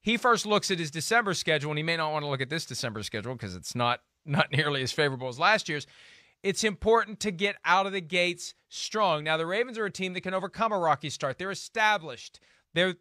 he first looks at his December schedule, and he may not want to look at this December schedule because it's not nearly as favorable as last year's. It's important to get out of the gates strong. Now, the Ravens are a team that can overcome a rocky start. They're established. And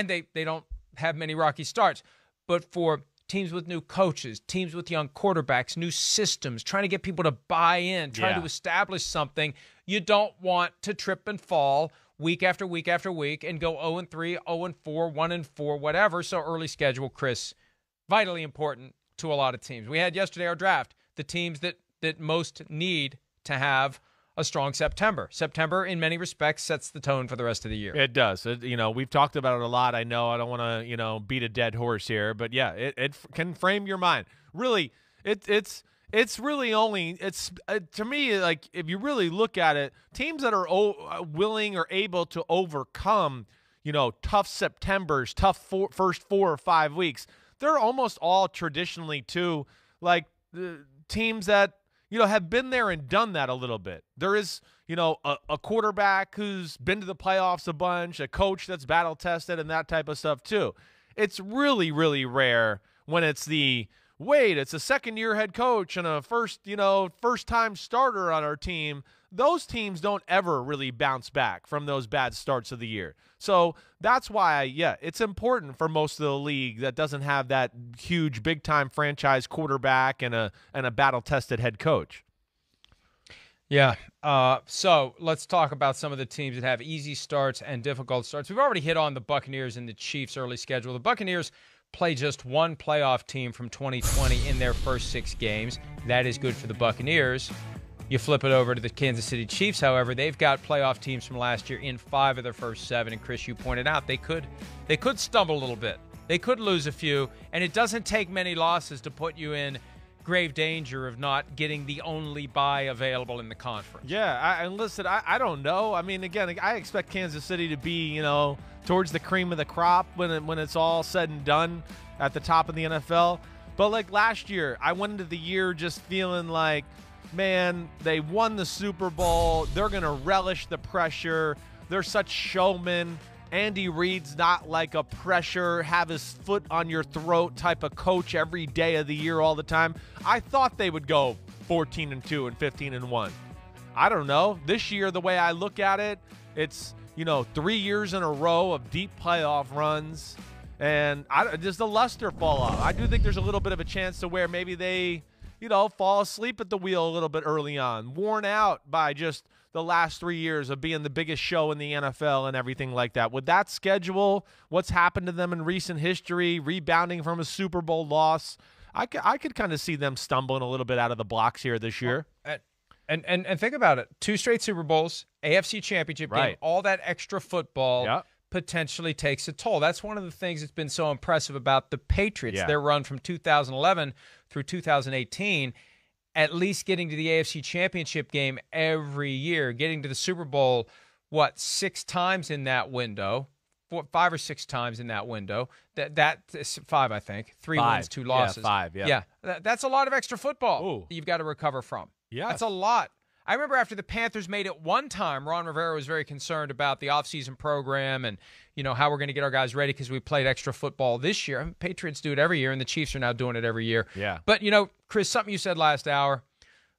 they don't have many rocky starts. But for teams with new coaches, teams with young quarterbacks, new systems, trying to get people to buy in, trying to establish something, you don't want to trip and fall week after week after week and go 0-3, 0-4, 1-4, whatever. So early schedule, Chris, vitally important to a lot of teams. We had yesterday our draft, the teams that most need to have a strong September. September, in many respects, sets the tone for the rest of the year. It does. We've talked about it a lot. I know I don't want to, beat a dead horse here, but yeah, it can frame your mind. Really, it's really only to me, like, if you really look at it, teams that are willing or able to overcome, tough Septembers, tough first 4 or 5 weeks, they're almost all traditionally too, like, the teams that have been there and done that a little bit. There is, a quarterback who's been to the playoffs a bunch, a coach that's battle-tested and that type of stuff too. It's really, really rare when it's it's a second-year head coach and a first-time starter on our team. Those teams don't ever really bounce back from those bad starts of the year. So that's why, it's important for most of the league that doesn't have that huge, big-time franchise quarterback and a battle-tested head coach. Yeah. So let's talk about some of the teams that have easy starts and difficult starts. We've already hit on the Buccaneers and the Chiefs' early schedule. The Buccaneers play just one playoff team from 2020 in their first 6 games. That is good for the Buccaneers. You flip it over to the Kansas City Chiefs, however, they've got playoff teams from last year in 5 of their first 7. And Chris, you pointed out they could stumble a little bit. They could lose a few, and it doesn't take many losses to put you in grave danger of not getting the only bye available in the conference. Yeah, and listen, I don't know. I mean, again, I expect Kansas City to be, towards the cream of the crop when it's all said and done at the top of the NFL. But like last year, I went into the year just feeling like, man, they won the Super Bowl. They're going to relish the pressure. They're such showmen. Andy Reid's not like a pressure, have his foot on your throat type of coach every day of the year all the time. I thought they would go 14-2 and 15-1. I don't know. This year, the way I look at it, it's, 3 years in a row of deep playoff runs, and does the luster fall off? I do think there's a little bit of a chance to where maybe they, fall asleep at the wheel a little bit early on, worn out by just the last 3 years of being the biggest show in the NFL and everything like that. With that schedule, what's happened to them in recent history, rebounding from a Super Bowl loss, I could kind of see them stumbling a little bit out of the blocks here this year. And think about it. 2 straight Super Bowls, AFC Championship game, all that extra football potentially takes a toll. That's one of the things that's been so impressive about the Patriots, their run from 2011 through 2018, at least getting to the AFC Championship game every year, getting to the Super Bowl, 6 times in that window, 5 or 6 times in that window. That's 5, I think. 3 wins, 2 losses. 5, Yeah, that's a lot of extra football you've got to recover from. Yeah. That's a lot. I remember after the Panthers made it one time, Ron Rivera was very concerned about the offseason program and, how we're going to get our guys ready because we played extra football this year. I mean, Patriots do it every year, and the Chiefs are now doing it every year. Yeah. But, Chris, something you said last hour,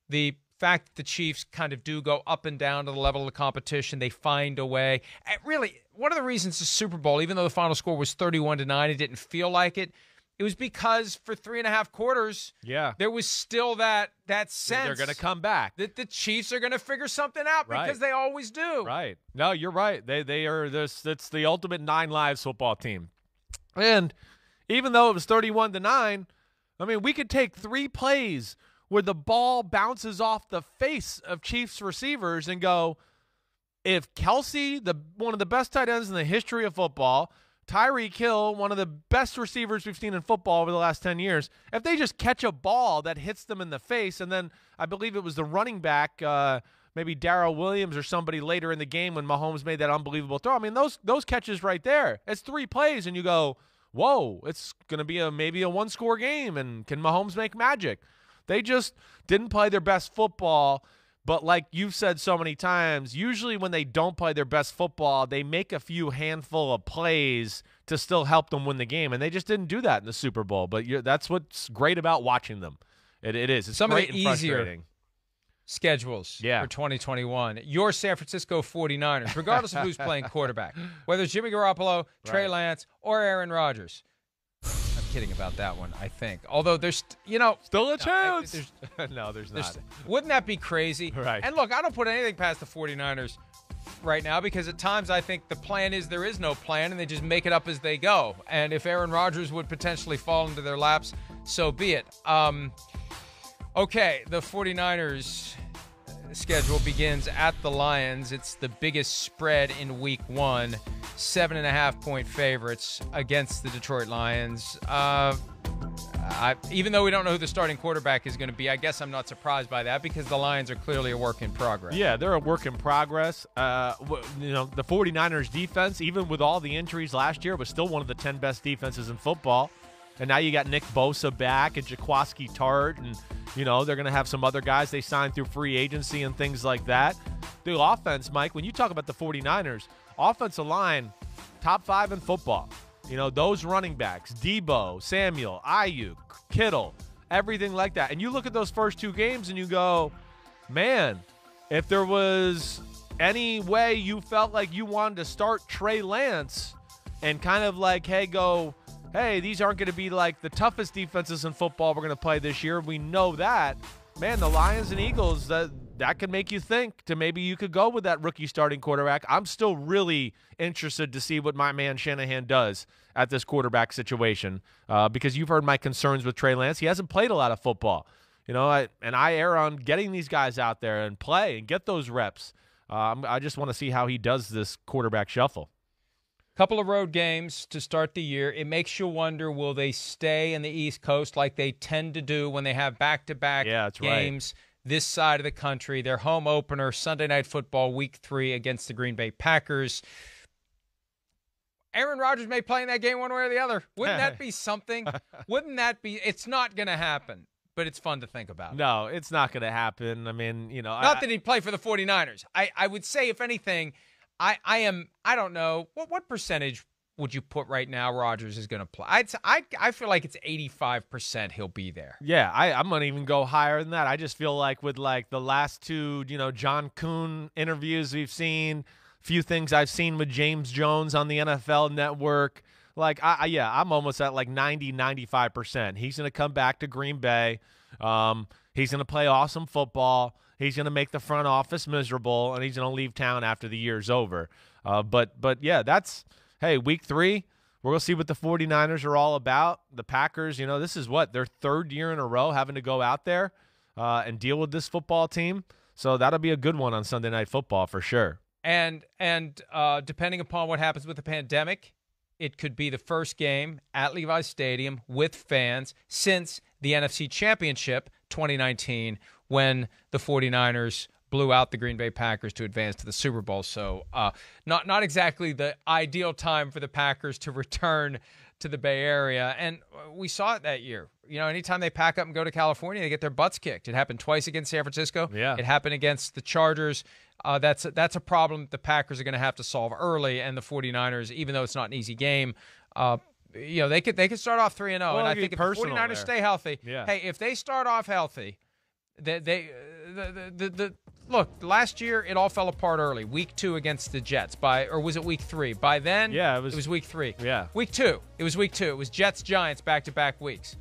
the fact that the Chiefs kind of do go up and down to the level of the competition, they find a way. And really, one of the reasons the Super Bowl, even though the final score was 31-9, it didn't feel like it. It was because for 3.5 quarters, there was still that sense they're going to come back, that the Chiefs are going to figure something out because they always do. Right? No, you're right. They are this. It's the ultimate 9 lives football team. And even though it was 31-9, I mean, we could take 3 plays where the ball bounces off the face of Chiefs receivers and go, if Kelsey, one of the best tight ends in the history of football, Tyreek Hill, one of the best receivers we've seen in football over the last 10 years, if they just catch a ball that hits them in the face, and then I believe it was the running back, maybe Darrell Williams or somebody later in the game when Mahomes made that unbelievable throw. I mean, those catches right there, it's 3 plays, and you go, whoa, it's going to be maybe a 1-score game, and can Mahomes make magic? They just didn't play their best football But like you've said so many times, usually when they don't play their best football, they make a few handful of plays to still help them win the game. And they just didn't do that in the Super Bowl. But that's what's great about watching them. It is. It's some of great the and easier frustrating schedules for 2021. Your San Francisco 49ers, regardless of who's playing quarterback, whether it's Jimmy Garoppolo, Trey Lance, or Aaron Rodgers. I'm kidding about that one, I think. Although there's, still a chance. No, there's not. Wouldn't that be crazy? Right. And look, I don't put anything past the 49ers right now because at times I think the plan is there is no plan and they just make it up as they go. And if Aaron Rodgers would potentially fall into their laps, so be it. Okay, the 49ers schedule begins at the Lions. It's the biggest spread in week 1. 7.5-point favorites against the Detroit Lions. Even though we don't know who the starting quarterback is going to be, I guess I'm not surprised by that because the Lions are clearly a work in progress. Yeah, they're a work in progress. The 49ers defense, even with all the injuries last year, was still one of the 10 best defenses in football. And now you got Nick Bosa back and Jaquiski Tart, and they're going to have some other guys they signed through free agency and things like that. The offense, Mike, when you talk about the 49ers, offensive line, top 5 in football. Those running backs, Debo, Samuel, Ayuk, Kittle, everything like that. And you look at those first 2 games and you go, man, if there was any way you felt like you wanted to start Trey Lance and kind of like, hey, these aren't going to be like the toughest defenses in football we're going to play this year. We know that. Man, the Lions and Eagles, that could make you think to maybe you could go with that rookie starting quarterback. I'm still really interested to see what my man Shanahan does at this quarterback situation because you've heard my concerns with Trey Lance. He hasn't played a lot of football. I err on getting these guys out there and play and get those reps. I just want to see how he does this quarterback shuffle. Couple of road games to start the year. It makes you wonder, will they stay in the East Coast like they tend to do when they have back-to-back games this side of the country? Their home opener, Sunday Night Football, Week 3 against the Green Bay Packers. Aaron Rodgers may play in that game one way or the other. Wouldn't that be something? Wouldn't that be – it's not going to happen, but it's fun to think about. No, it's not going to happen. I mean, Not that he'd play for the 49ers. I would say, if anything – I don't know. What percentage would you put right now Rodgers is going to play? I feel like it's 85% he'll be there. Yeah, I'm going to even go higher than that. I just feel like with like the last 2, John Kuhn interviews we've seen, few things I've seen with James Jones on the NFL Network, like, I'm almost at like 90, 95%. He's going to come back to Green Bay. He's going to play awesome football. He's going to make the front office miserable, and he's going to leave town after the year's over. But yeah, week 3, we're going to see what the 49ers are all about. The Packers, this is their 3rd year in a row having to go out there and deal with this football team. So that'll be a good one on Sunday Night Football for sure. And depending upon what happens with the pandemic, it could be the first game at Levi's Stadium with fans since the NFC Championship 2019 when the 49ers blew out the Green Bay Packers to advance to the Super Bowl. So not exactly the ideal time for the Packers to return to the Bay Area. And we saw it that year. Anytime they pack up and go to California, they get their butts kicked. It happened twice against San Francisco. Yeah. It happened against the Chargers. That's a problem the Packers are going to have to solve early, and the 49ers, even though it's not an easy game, they could start off 3-0. Well, and I think if the 49ers stay healthy, hey, if they start off healthy, look, last year it all fell apart early. Week 2 against the Jets, or was it week 3? By then, it was week 3. Yeah, week 2. It was week 2. It was Jets Giants back-to-back weeks.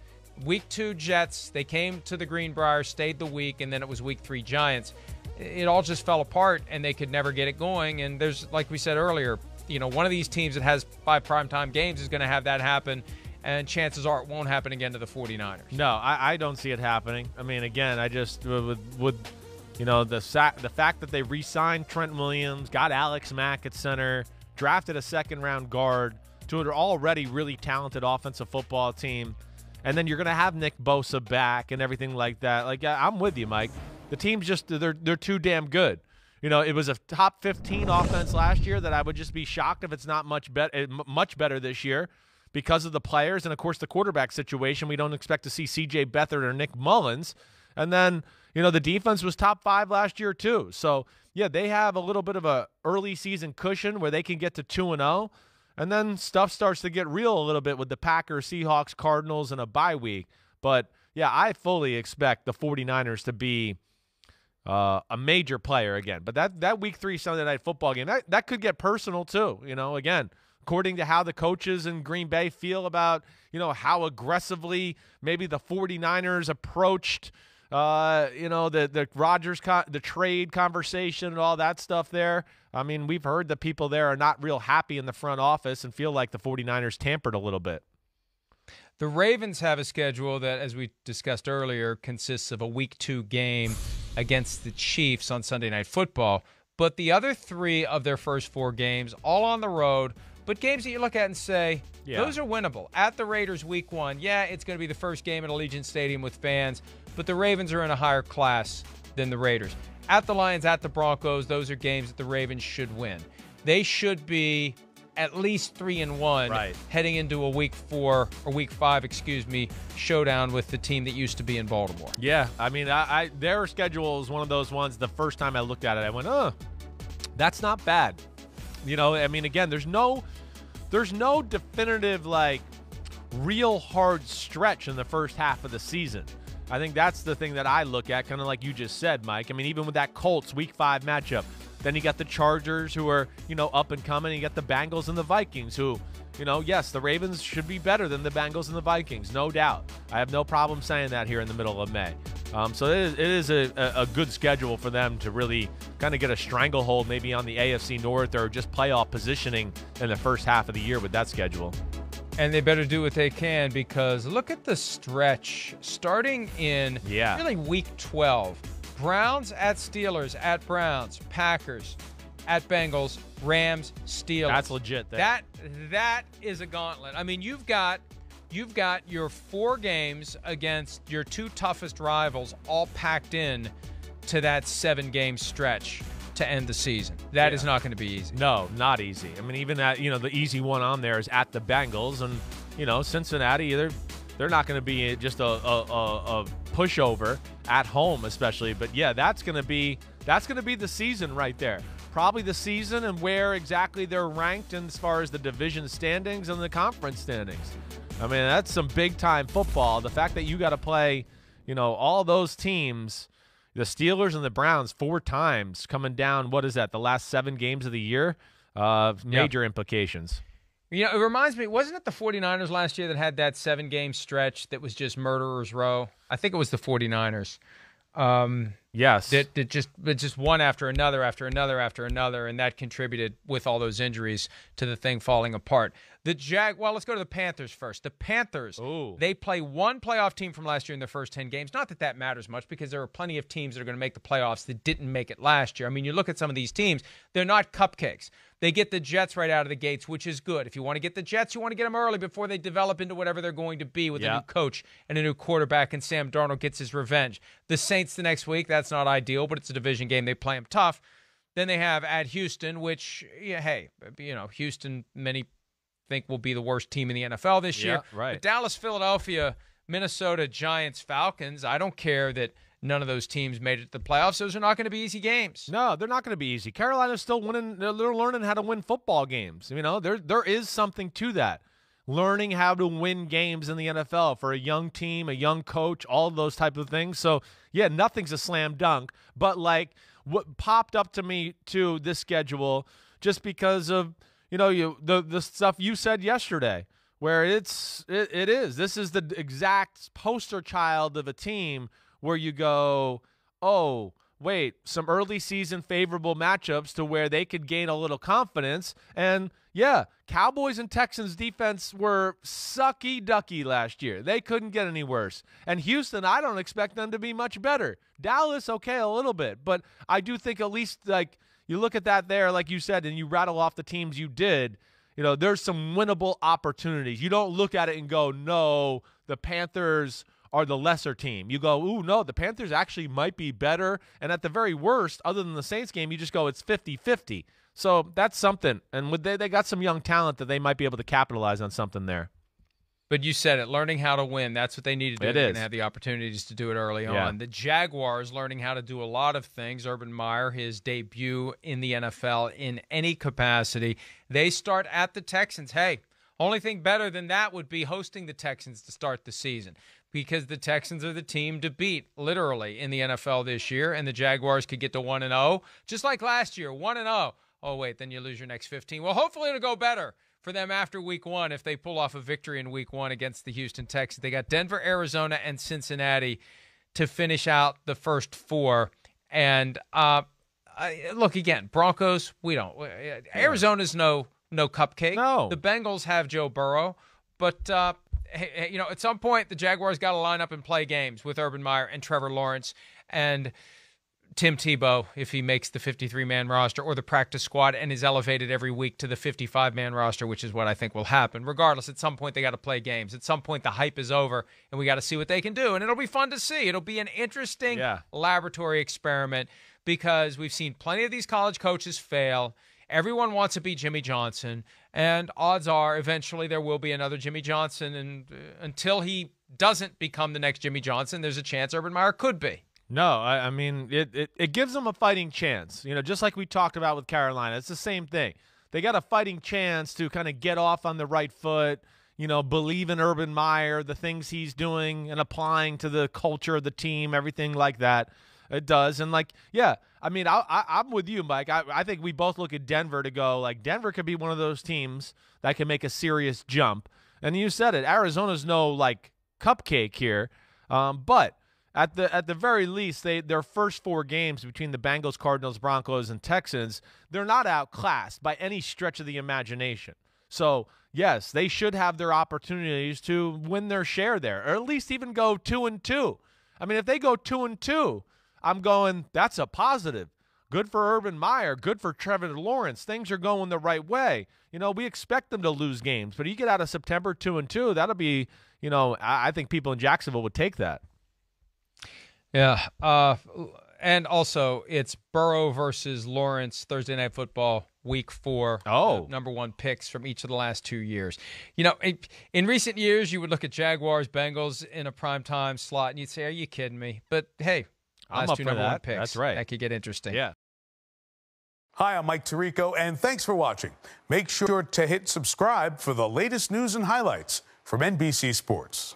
Week 2 Jets. They came to the Greenbrier, stayed the week, and then it was week 3 Giants. It all just fell apart, and they could never get it going. And there's, like we said earlier, one of these teams that has 5 primetime games is going to have that happen. And chances are it won't happen again to the 49ers. No, I don't see it happening. I mean, again, I just with the fact that they re-signed Trent Williams, got Alex Mack at center, drafted a second-round guard to an already really talented offensive football team, and then you're going to have Nick Bosa back and everything like that. Like, I'm with you, Mike. The team's just they're too damn good. It was a top 15 offense last year that I would just be shocked if it's not much better this year. Because of the players and, of course, the quarterback situation. We don't expect to see C.J. Beathard or Nick Mullins. And then, the defense was top 5 last year too. So, yeah, they have a little bit of a early season cushion where they can get to 2-0. And then stuff starts to get real a little bit with the Packers, Seahawks, Cardinals, and a bye week. But, yeah, I fully expect the 49ers to be a major player again. But that Week 3 Sunday Night Football game, that could get personal too. Again, according to how the coaches in Green Bay feel about, how aggressively maybe the 49ers approached, the Rodgers, the trade conversation and all that stuff there. I mean, we've heard that people there are not real happy in the front office and feel like the 49ers tampered a little bit. The Ravens have a schedule that, as we discussed earlier, consists of a Week 2 game against the Chiefs on Sunday Night Football. But the other 3 of their first 4 games, all on the road, but games that you look at and say, those are winnable. At the Raiders Week 1, it's going to be the first game at Allegiant Stadium with fans, but the Ravens are in a higher class than the Raiders. At the Lions, at the Broncos, those are games that the Ravens should win. They should be at least 3-1 heading into a Week 4 or Week 5, showdown with the team that used to be in Baltimore. Yeah, I mean, their schedule is one of those ones. The first time I looked at it, I went, "Oh, that's not bad." I mean, again, there's no definitive real hard stretch in the first half of the season. I think that's the thing that I look at, kind of like you just said, Mike. I mean, even with that Colts Week 5 matchup, then you got the Chargers who are, up and coming. You got the Bengals and the Vikings who, yes, the Ravens should be better than the Bengals and the Vikings, no doubt. I have no problem saying that here in the middle of May. So it is a good schedule for them to really kind of get a stranglehold maybe on the AFC North or just playoff positioning in the first half of the year with that schedule. And they better do what they can, because look at the stretch starting in really Week 12. Browns at Steelers, at Browns, Packers, at Bengals, Rams, Steelers. That's legit. There. That is a gauntlet. I mean, you've got your 4 games against your 2 toughest rivals all packed in to that 7-game stretch to end the season. That is not going to be easy. No, not easy. I mean, even that, the easy one on there is at the Bengals, and Cincinnati, they're not going to be just a pushover at home, especially. But yeah, that's going to be the season right there. Probably the season and where exactly they're ranked as far as the division standings and the conference standings. I mean, that's some big time football. The fact that you got to play, all those teams, the Steelers and the Browns 4 times coming down, what is that, the last 7 games of the year? Major implications. It reminds me, wasn't it the 49ers last year that had that 7-game stretch that was just murderer's row? I think it was the 49ers. Yes. That just one after another, and that contributed with all those injuries to the thing falling apart. Well, let's go to the Panthers first. The Panthers, they play one playoff team from last year in their first 10 games. Not that matters much, because there are plenty of teams that are going to make the playoffs that didn't make it last year. I mean, you look at some of these teams, they're not cupcakes. They get the Jets right out of the gates, which is good. If you want to get the Jets, you want to get them early before they develop into whatever they're going to be with a new coach and a new quarterback, and Sam Darnold gets his revenge. The Saints the next week, that's not ideal, but it's a division game. They play them tough. Then they have at Houston, which, Houston, many think will be the worst team in the NFL this year. Right. But Dallas, Philadelphia, Minnesota, Giants, Falcons, I don't care that none of those teams made it to the playoffs. Those are not going to be easy games. No, they're not going to be easy. Carolina's still winning. They're learning how to win football games. There is something to that. Learning how to win games in the NFL for a young team, a young coach, all of those type of things. So, yeah, nothing's a slam dunk. But, what popped up to me, too, this schedule, just because of, the stuff you said yesterday, where it is. This is the exact poster child of a team where you go, oh, wait, some early season favorable matchups to where they could gain a little confidence. And, yeah, Cowboys and Texans defense were sucky-ducky last year. They couldn't get any worse. And Houston, I don't expect them to be much better. Dallas, okay, a little bit. But I do think at least, you look at that there, like you said, and you rattle off the teams you did, there's some winnable opportunities. You don't look at it and go, no, the Panthers are the lesser team. You go, ooh, no, the Panthers actually might be better. And at the very worst, other than the Saints game, you just go, it's 50-50. So that's something. And they got some young talent that they might be able to capitalize on something there. But you said it, learning how to win. That's what they need to do. It They're is. going to have the opportunities to do it early on. The Jaguars learning how to do a lot of things. Urban Meyer, his debut in the NFL in any capacity. They start at the Texans. Hey, only thing better than that would be hosting the Texans to start the season, because the Texans are the team to beat, literally, in the NFL this year, and the Jaguars could get to 1-0, just like last year, 1-0. Oh, wait, then you lose your next 15. Well, hopefully it'll go better for them after week 1 if they pull off a victory in week 1 against the Houston Texans. They got Denver, Arizona, and Cincinnati to finish out the first 4. And look, again, Broncos, we don't. Arizona's no cupcake. No. The Bengals have Joe Burrow. But, at some point, the Jaguars got to line up and play games with Urban Meyer and Trevor Lawrence and Tim Tebow, if he makes the 53-man roster or the practice squad and is elevated every week to the 55-man roster, which is what I think will happen. Regardless, at some point they got to play games. At some point the hype is over, and we got to see what they can do. And it'll be fun to see. It'll be an interesting laboratory experiment, because we've seen plenty of these college coaches fail. Everyone wants to be Jimmy Johnson, and odds are eventually there will be another Jimmy Johnson. And until he doesn't become the next Jimmy Johnson, there's a chance Urban Meyer could be. No, I mean, it gives them a fighting chance. Just like we talked about with Carolina. It's the same thing. They got a fighting chance to kind of get off on the right foot, believe in Urban Meyer, the things he's doing and applying to the culture of the team, everything like that. It does. And, I'm with you, Mike. I think we both look at Denver to go, Denver could be one of those teams that can make a serious jump. And you said it. Arizona's no, cupcake here. But at the very least, their first 4 games between the Bengals, Cardinals, Broncos, and Texans, they're not outclassed by any stretch of the imagination. So, yes, they should have their opportunities to win their share there, or at least even go 2-2. I mean, if they go 2-2, I'm going, that's a positive. Good for Urban Meyer, good for Trevor Lawrence. Things are going the right way. We expect them to lose games, but you get out of September 2-2, that'll be, I think people in Jacksonville would take that. Yeah, and also it's Burrow versus Lawrence, Thursday Night Football, Week 4. Number 1 picks from each of the last 2 years. In recent years, you would look at Jaguars, Bengals in a primetime slot, and you'd say, "Are you kidding me?" But hey, I'm last up 2 for number 1 that. picks. That's right. That could get interesting. Yeah. Hi, I'm Mike Tirico, and thanks for watching. Make sure to hit subscribe for the latest news and highlights from NBC Sports.